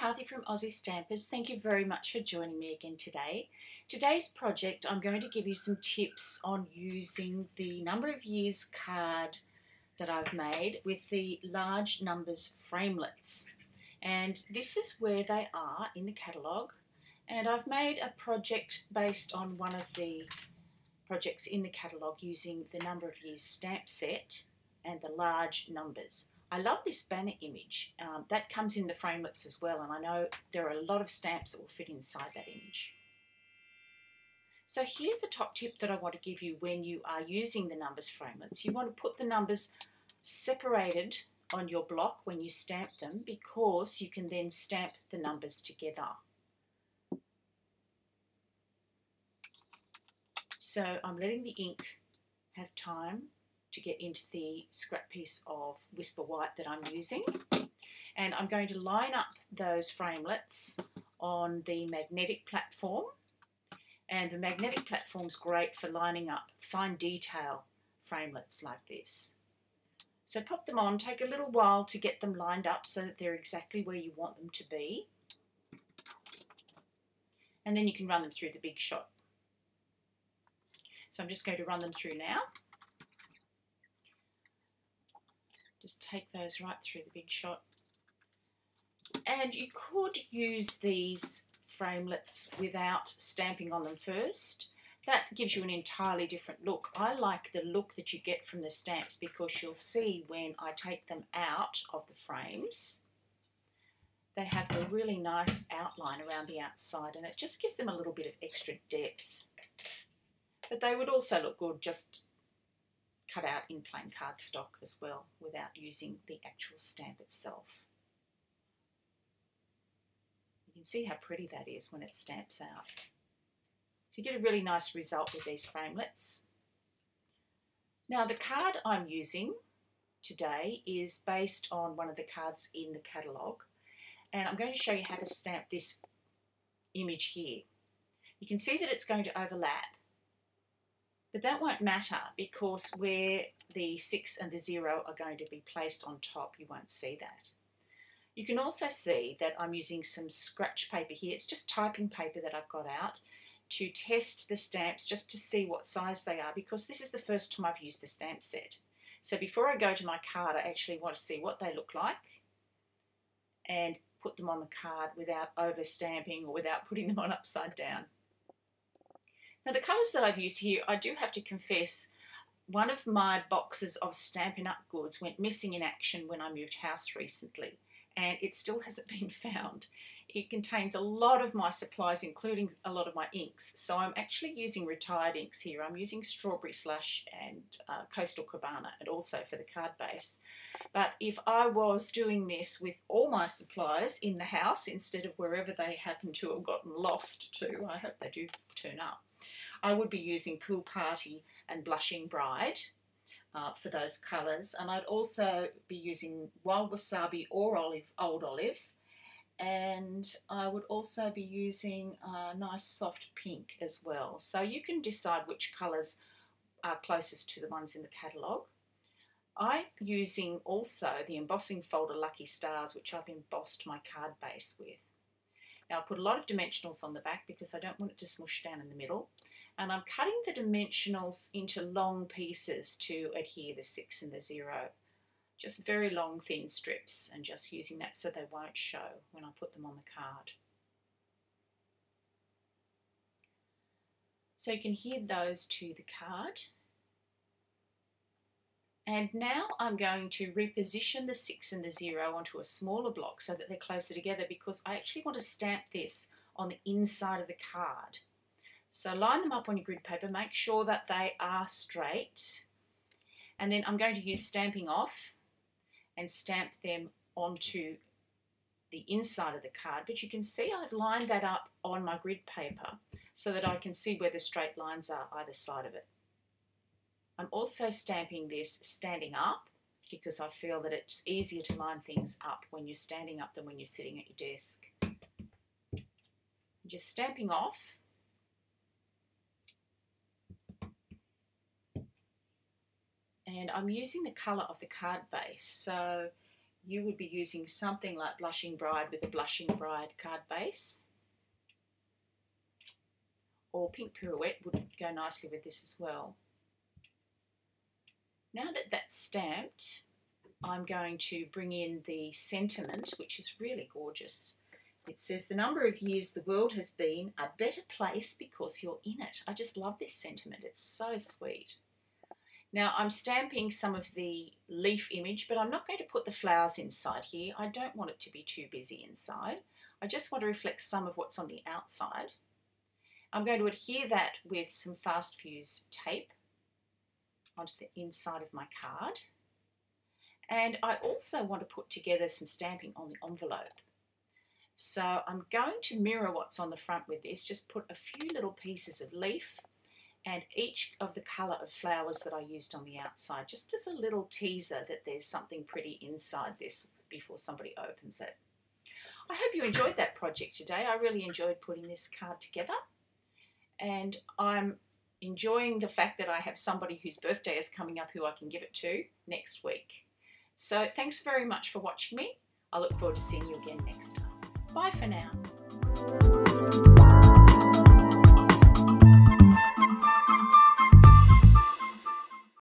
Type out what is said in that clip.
Kathy from Aussie Stampers. Thank you very much for joining me again today. Today's project, I'm going to give you some tips on using the number of years card that I've made with the large numbers framelits. And this is where they are in the catalogue. And I've made a project based on one of the projects in the catalogue using the number of years stamp set and the large numbers. I love this banner image. That comes in the framelits as well, and I know there are a lot of stamps that will fit inside that image. So here's the top tip that I want to give you when you are using the numbers framelits. You want to put the numbers separated on your block when you stamp them, because you can then stamp the numbers together. So I'm letting the ink have time to get into the scrap piece of Whisper White that I'm using, and I'm going to line up those framelits on the magnetic platform, and the magnetic platform's great for lining up fine detail framelits like this. So pop them on, take a little while to get them lined up so that they're exactly where you want them to be, and then you can run them through the big shot. So I'm just going to run them through now. Just take those right through the big shot. And you could use these framelits without stamping on them first. That gives you an entirely different look. I like the look that you get from the stamps, because you'll see when I take them out of the frames, they have a really nice outline around the outside, and it just gives them a little bit of extra depth. But they would also look good just cut out in plain cardstock as well, without using the actual stamp itself. You can see how pretty that is when it stamps out. So you get a really nice result with these framelits. Now the card I'm using today is based on one of the cards in the catalogue, and I'm going to show you how to stamp this image here. You can see that it's going to overlap, but that won't matter, because where the 6 and the 0 are going to be placed on top, you won't see that. You can also see that I'm using some scratch paper here. It's just typing paper that I've got out to test the stamps, just to see what size they are, because this is the first time I've used the stamp set. So before I go to my card, I actually want to see what they look like and put them on the card without over stamping or without putting them on upside down. Now the colours that I've used here, I do have to confess, one of my boxes of StampinUp goods went missing in action when I moved house recently, and it still hasn't been found. It contains a lot of my supplies, including a lot of my inks, so I'm actually using retired inks here. I'm using Strawberry Slush and Coastal Cabana, and also for the card base. But if I was doing this with all my supplies in the house instead of wherever they happen to have gotten lost to, I hope they do turn up, I would be using Pool Party and Blushing Bride for those colours, and I'd also be using Wild Wasabi or Old Olive, and I would also be using a nice soft pink as well. So you can decide which colours are closest to the ones in the catalogue. I'm using also the embossing folder Lucky Stars, which I've embossed my card base with. Now I put a lot of dimensionals on the back because I don't want it to smush down in the middle. And I'm cutting the dimensionals into long pieces to adhere the 6 and the 0. Just very long thin strips, and just using that so they won't show when I put them on the card. So you can adhere those to the card. And now I'm going to reposition the 6 and the 0 onto a smaller block so that they're closer together, because I actually want to stamp this on the inside of the card. So line them up on your grid paper, make sure that they are straight, and then I'm going to use Stampin' Off and stamp them onto the inside of the card. But you can see I've lined that up on my grid paper so that I can see where the straight lines are either side of it. I'm also stamping this standing up, because I feel that it's easier to line things up when you're standing up than when you're sitting at your desk. I'm just stamping off. And I'm using the colour of the card base. So you would be using something like Blushing Bride with a Blushing Bride card base. Or Pink Pirouette would go nicely with this as well. Now that that's stamped, I'm going to bring in the sentiment, which is really gorgeous. It says, the number of years the world has been a better place because you're in it. I just love this sentiment. It's so sweet. Now I'm stamping some of the leaf image, but I'm not going to put the flowers inside here. I don't want it to be too busy inside. I just want to reflect some of what's on the outside. I'm going to adhere that with some fast fuse tape onto the inside of my card. And I also want to put together some stamping on the envelope. So I'm going to mirror what's on the front with this, just put a few little pieces of leaf and each of the colour of flowers that I used on the outside, just as a little teaser that there's something pretty inside this before somebody opens it. I hope you enjoyed that project today. I really enjoyed putting this card together, and I'm enjoying the fact that I have somebody whose birthday is coming up who I can give it to next week. So thanks very much for watching me. I look forward to seeing you again next time. Bye for now.